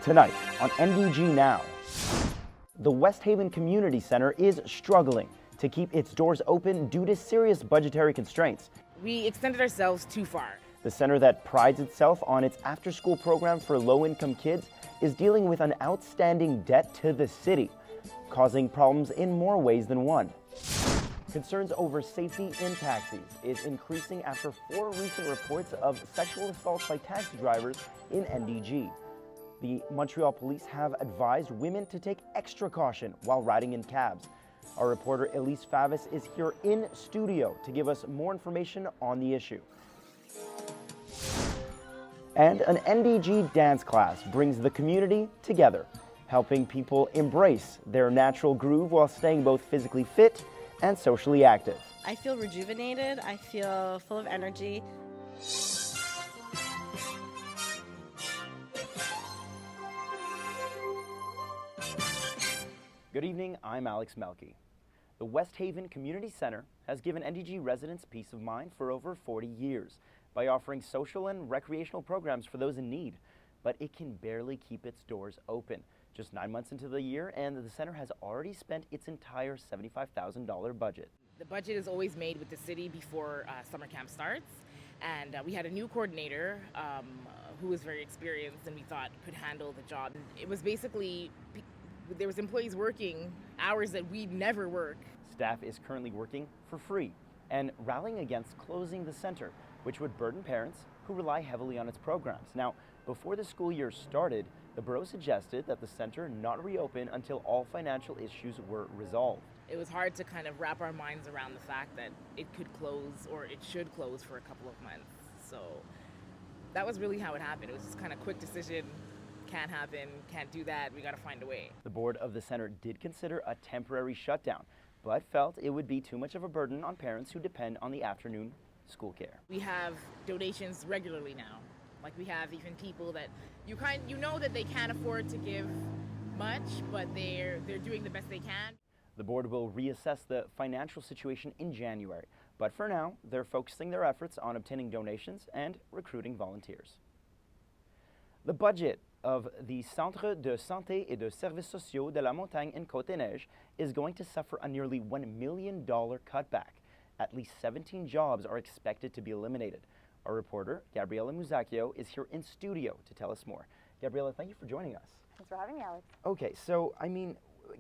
Tonight on NDG Now. The West Haven Community Center is struggling to keep its doors open due to serious budgetary constraints. We extended ourselves too far. The center that prides itself on its after-school program for low-income kids is dealing with an outstanding debt to the city, causing problems in more ways than one. Concerns over safety in taxis is increasing after 4 recent reports of sexual assaults by taxi drivers in NDG. The Montreal police have advised women to take extra caution while riding in cabs. Our reporter Elise Favis is here in studio to give us more information on the issue. And an NDG dance class brings the community together, helping people embrace their natural groove while staying both physically fit and socially active. I feel rejuvenated, I feel full of energy. Good evening, I'm Alex Melky. The West Haven Community Center has given NDG residents peace of mind for over 40 years by offering social and recreational programs for those in need, but it can barely keep its doors open. Just 9 months into the year, and the center has already spent its entire $75,000 budget. The budget is always made with the city before summer camp starts, and we had a new coordinator who was very experienced and we thought could handle the job. It was basically, there was employees working hours that we'd never work. Staff is currently working for free and rallying against closing the center, which would burden parents who rely heavily on its programs. Now, before the school year started, the borough suggested that the center not reopen until all financial issues were resolved. It was hard to kind of wrap our minds around the fact that it could close or it should close for a couple of months. So that was really how it happened. It was just kind of quick decision. Can't happen, can't do that, we gotta find a way. The board of the center did consider a temporary shutdown, but felt it would be too much of a burden on parents who depend on the afternoon school care. We have donations regularly now. Like we have even people that you know that they can't afford to give much, but they're doing the best they can. The board will reassess the financial situation in January, but for now, they're focusing their efforts on obtaining donations and recruiting volunteers. The budget of the Centre de Santé et de Services Sociaux de la Montagne in Côte-des-Neiges is going to suffer a nearly $1 million cutback. At least 17 jobs are expected to be eliminated. Our reporter, Gabriela Muzacchio, is here in studio to tell us more. Gabriela, thank you for joining us. Thanks for having me, Alex. Okay, so,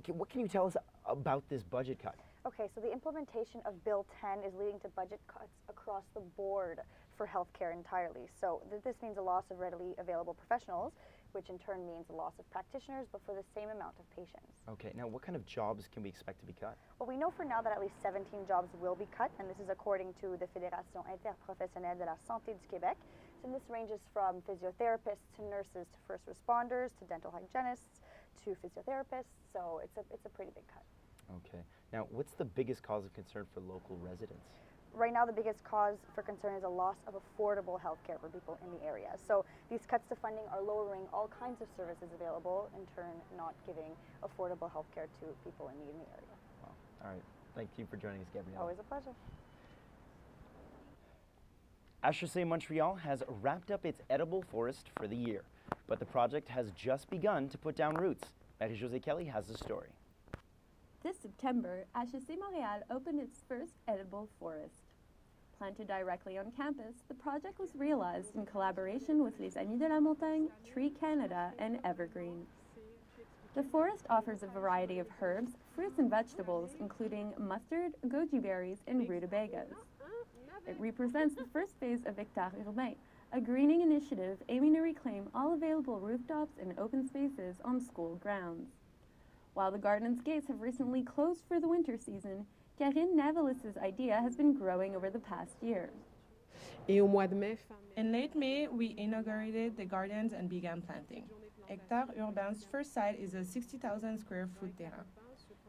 what can you tell us about this budget cut? Okay, so the implementation of Bill 10 is leading to budget cuts across the board for healthcare entirely. So this means a loss of readily available professionals, which in turn means a loss of practitioners, but for the same amount of patients. Okay, now what kind of jobs can we expect to be cut? Well, we know for now that at least 17 jobs will be cut, and this is according to the Fédération Interprofessionnelle de la Santé du Québec. So this ranges from physiotherapists to nurses to first responders to dental hygienists to physiotherapists, so it's a pretty big cut. Okay, now what's the biggest cause of concern for local residents? Right now, the biggest cause for concern is a loss of affordable health care for people in the area. So these cuts to funding are lowering all kinds of services available, in turn not giving affordable health care to people in need in the area. Wow. All right. Thank you for joining us, Gabrielle. Always a pleasure. HEC Montreal has wrapped up its edible forest for the year, but the project has just begun to put down roots. Marie-Josée Kelly has the story. This September, HEC Montréal opened its first edible forest. Planted directly on campus, the project was realized in collaboration with Les Amis de la Montagne, Tree Canada, and Evergreen. The forest offers a variety of herbs, fruits, and vegetables, including mustard, goji berries, and rutabagas. It represents the first phase of Hectare Urbain, a greening initiative aiming to reclaim all available rooftops and open spaces on school grounds. While the garden's gates have recently closed for the winter season, Karine Navalis' idea has been growing over the past year. In late May, we inaugurated the gardens and began planting. Hectare Urbain's first site is a 60,000 square foot terrain.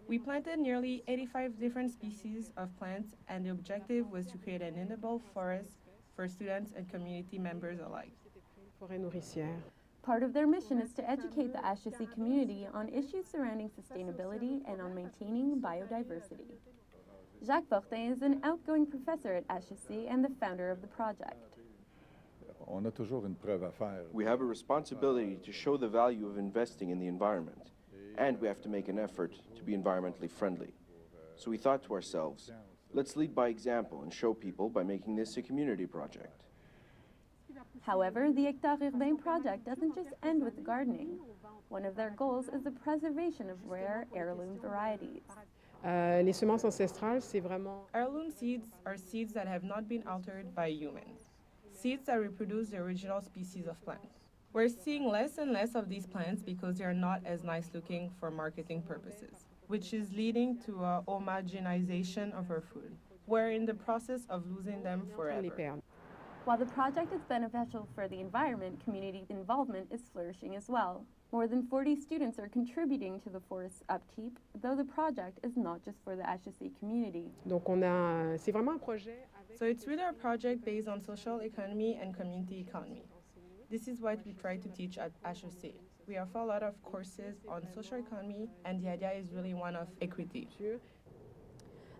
We planted nearly 85 different species of plants, and the objective was to create an edible forest for students and community members alike. Part of their mission is to educate the HEC community on issues surrounding sustainability and on maintaining biodiversity. Jacques Fortin is an outgoing professor at HEC and the founder of the project. on a toujours une preuve à faire. We have a responsibility to show the value of investing in the environment, and we have to make an effort to be environmentally friendly. So we thought to ourselves, let's lead by example and show people by making this a community project. However, the Hectare Urbain project doesn't just end with gardening. One of their goals is the preservation of rare heirloom varieties. Les semences ancestrales, c'est vraiment... Heirloom seeds are seeds that have not been altered by humans, seeds that reproduce the original species of plants. We're seeing less and less of these plants because they are not as nice looking for marketing purposes, which is leading to a homogenization of our food. We're in the process of losing them forever. While the project is beneficial for the environment, community involvement is flourishing as well. More than 40 students are contributing to the forest's upkeep, though the project is not just for the HEC community. Donc c'est vraiment un projet. So it's really a project based on social economy and community economy. This is what we try to teach at HEC. We offer a lot of courses on social economy, and the idea is really one of equity.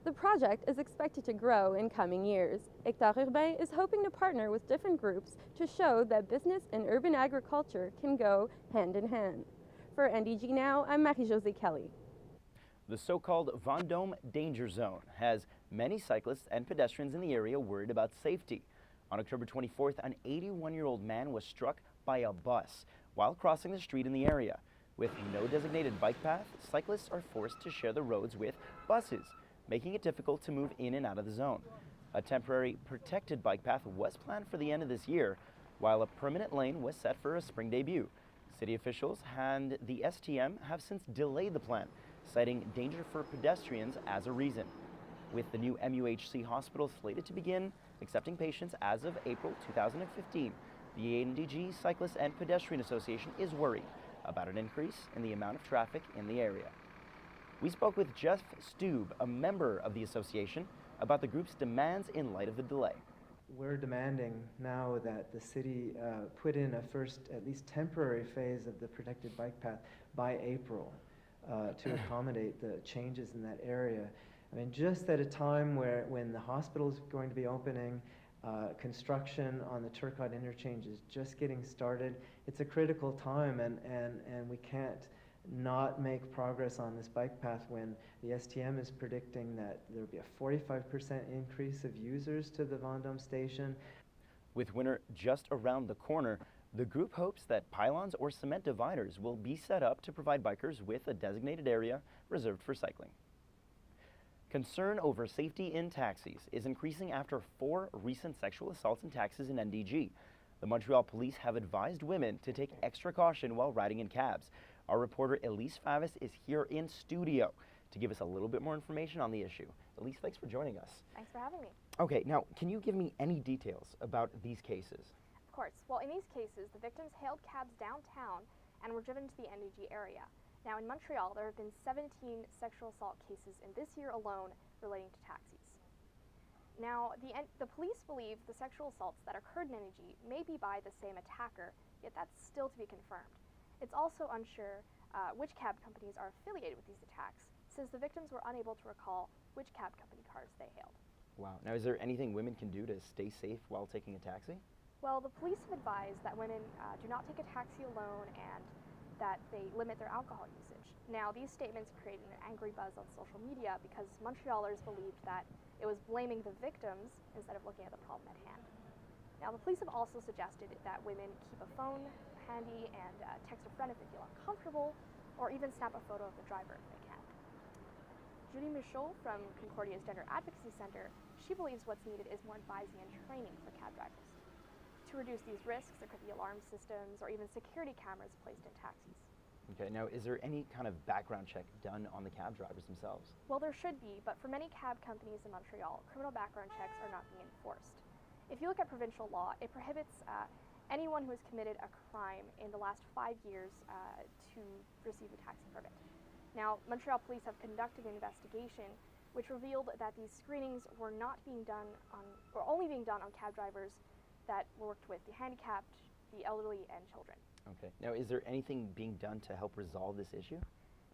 The project is expected to grow in coming years. Hectare Urbain is hoping to partner with different groups to show that business and urban agriculture can go hand in hand. For NDG Now, I'm Marie-Josée Kelly. The so-called Vendôme Danger Zone has many cyclists and pedestrians in the area worried about safety. On October 24th, an 81-year-old man was struck by a bus while crossing the street in the area. With no designated bike path, cyclists are forced to share the roads with buses, making it difficult to move in and out of the zone. A temporary protected bike path was planned for the end of this year, while a permanent lane was set for a spring debut. City officials and the STM have since delayed the plan, citing danger for pedestrians as a reason. With the new MUHC hospital slated to begin accepting patients as of April 2015, the ANDG Cyclist and Pedestrian Association is worried about an increase in the amount of traffic in the area. We spoke with Jeff Stube, a member of the association, about the group's demands in light of the delay. We're demanding now that the city put in a first, at least temporary phase of the protected bike path by April to accommodate the changes in that area. I mean, just at a time when the hospital is going to be opening, construction on the Turcotte interchange is just getting started. It's a critical time, and we can't not make progress on this bike path when the STM is predicting that there will be a 45% increase of users to the Vendôme station. With winter just around the corner, the group hopes that pylons or cement dividers will be set up to provide bikers with a designated area reserved for cycling. Concern over safety in taxis is increasing after 4 recent sexual assaults in taxis in NDG. The Montreal police have advised women to take extra caution while riding in cabs. Our reporter Elise Favis is here in studio to give us a little bit more information on the issue. Elise, thanks for joining us. Thanks for having me. Okay, now, can you give me any details about these cases? Of course. Well, in these cases, the victims hailed cabs downtown and were driven to the NDG area. Now, in Montreal, there have been 17 sexual assault cases in this year alone relating to taxis. Now, the police believe the sexual assaults that occurred in NDG may be by the same attacker, yet that's still to be confirmed. It's also unsure which cab companies are affiliated with these attacks, since the victims were unable to recall which cab company cars they hailed. Wow. Now, is there anything women can do to stay safe while taking a taxi? Well, the police have advised that women do not take a taxi alone and that they limit their alcohol usage. Now, these statements created an angry buzz on social media because Montrealers believed that it was blaming the victims instead of looking at the problem at hand. Now, the police have also suggested that women keep a phone handy and text a friend if they feel uncomfortable, or even snap a photo of the driver if they can. Julie Michaud from Concordia's Gender Advocacy Center, she believes what's needed is more advising and training for cab drivers. To reduce these risks, there could be alarm systems or even security cameras placed in taxis. Okay, now is there any kind of background check done on the cab drivers themselves? Well, there should be, but for many cab companies in Montreal, criminal background checks are not being enforced. If you look at provincial law, it prohibits anyone who has committed a crime in the last 5 years to receive a taxi permit. Now, Montreal police have conducted an investigation which revealed that these screenings were not being done on, or only being done on cab drivers that worked with the handicapped, the elderly, and children. Okay. Now, is there anything being done to help resolve this issue?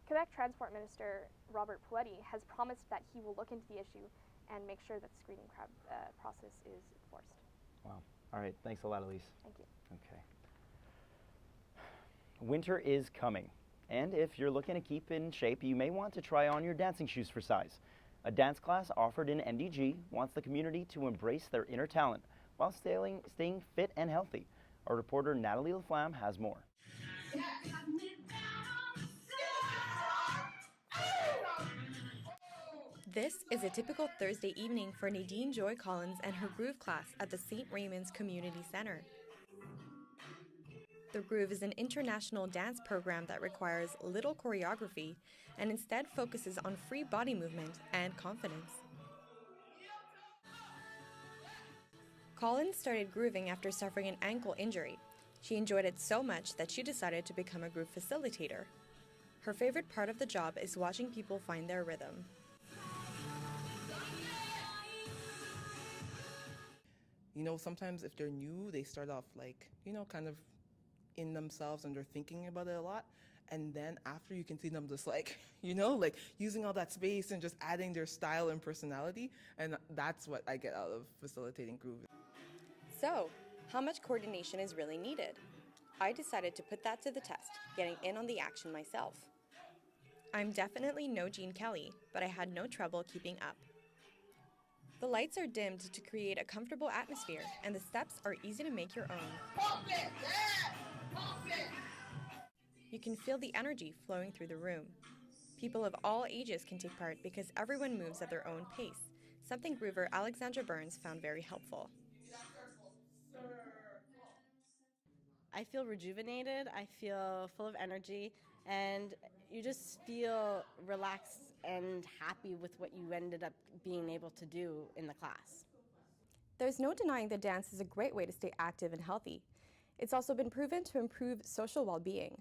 Quebec Transport Minister Robert Poetti has promised that he will look into the issue and make sure that the screening process is enforced. Wow. All right, thanks a lot, Elise. Thank you. Okay. Winter is coming, and if you're looking to keep in shape, you may want to try on your dancing shoes for size. A dance class offered in NDG wants the community to embrace their inner talent while staying fit and healthy. Our reporter Natalie LaFlamme has more. This is a typical Thursday evening for Nadine Joy Collins and her Groove class at the St. Raymond's Community Center. The Groove is an international dance program that requires little choreography and instead focuses on free body movement and confidence. Collins started grooving after suffering an ankle injury. She enjoyed it so much that she decided to become a groove facilitator. Her favorite part of the job is watching people find their rhythm. You know, sometimes if they're new, they start off like, you know, kind of in themselves and they're thinking about it a lot. And then after, you can see them just like, you know, like using all that space and just adding their style and personality. And that's what I get out of facilitating groove. So, how much coordination is really needed? I decided to put that to the test, getting in on the action myself. I'm definitely no Gene Kelly, but I had no trouble keeping up. The lights are dimmed to create a comfortable atmosphere, and the steps are easy to make your own. You can feel the energy flowing through the room. People of all ages can take part because everyone moves at their own pace, something groover Alexandra Burns found very helpful. I feel rejuvenated, I feel full of energy, and you just feel relaxed and happy with what you ended up being able to do in the class. There's no denying that dance is a great way to stay active and healthy. It's also been proven to improve social well-being.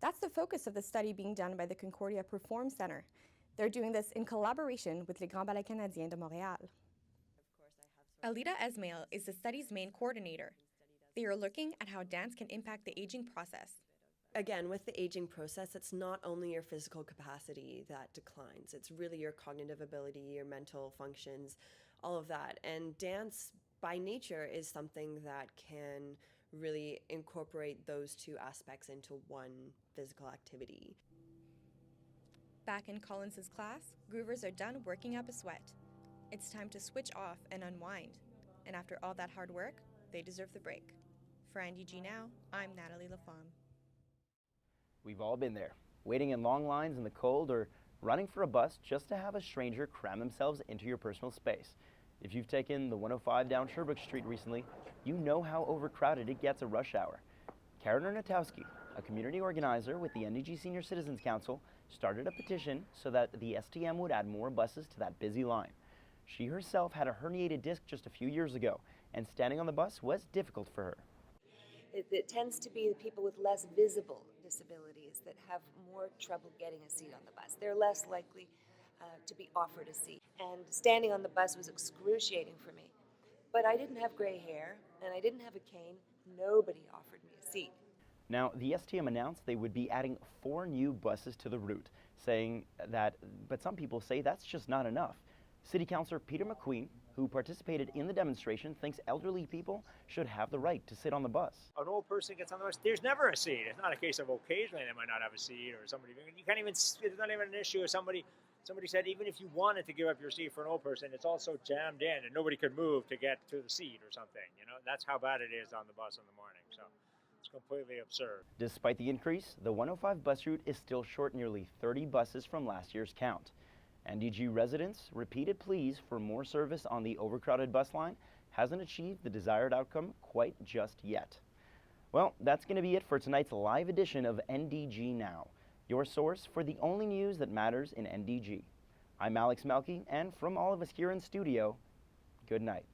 That's the focus of the study being done by the Concordia Perform Center. They're doing this in collaboration with Les Grands Ballets Canadiens de Montréal. Alida Esmail is the study's main coordinator. They are looking at how dance can impact the aging process. Again, with the aging process, it's not only your physical capacity that declines, it's really your cognitive ability, your mental functions, all of that. And dance, by nature, is something that can really incorporate those two aspects into one physical activity. Back in Collins's class, groovers are done working up a sweat. It's time to switch off and unwind. And after all that hard work, they deserve the break. For NDG Now, I'm Natalie LaFlamme. We've all been there, waiting in long lines in the cold or running for a bus just to have a stranger cram themselves into your personal space. If you've taken the 105 down Sherbrooke Street recently, you know how overcrowded it gets at rush hour. Karen Ernatowski, a community organizer with the NDG Senior Citizens Council, started a petition so that the STM would add more buses to that busy line. She herself had a herniated disc just a few years ago, and standing on the bus was difficult for her. It tends to be the people with less visible disabilities that have more trouble getting a seat on the bus. They're less likely to be offered a seat. And standing on the bus was excruciating for me. But I didn't have gray hair, and I didn't have a cane. Nobody offered me a seat. Now, the STM announced they would be adding 4 new buses to the route, saying that, but some people say that's just not enough. City Councillor Peter McQueen, who participated in the demonstration, thinks elderly people should have the right to sit on the bus. An old person gets on the bus, there's never a seat. It's not a case of occasionally they might not have a seat or somebody, you can't even, it's not even an issue if somebody said even if you wanted to give up your seat for an old person, it's also jammed in and nobody could move to get to the seat or something. You know, that's how bad it is on the bus in the morning. So it's completely absurd. Despite the increase, the 105 bus route is still short nearly 30 buses from last year's count. NDG residents' repeated pleas for more service on the overcrowded bus line hasn't achieved the desired outcome quite just yet. Well, that's going to be it for tonight's live edition of NDG Now, your source for the only news that matters in NDG. I'm Alex Melky, and from all of us here in studio, good night.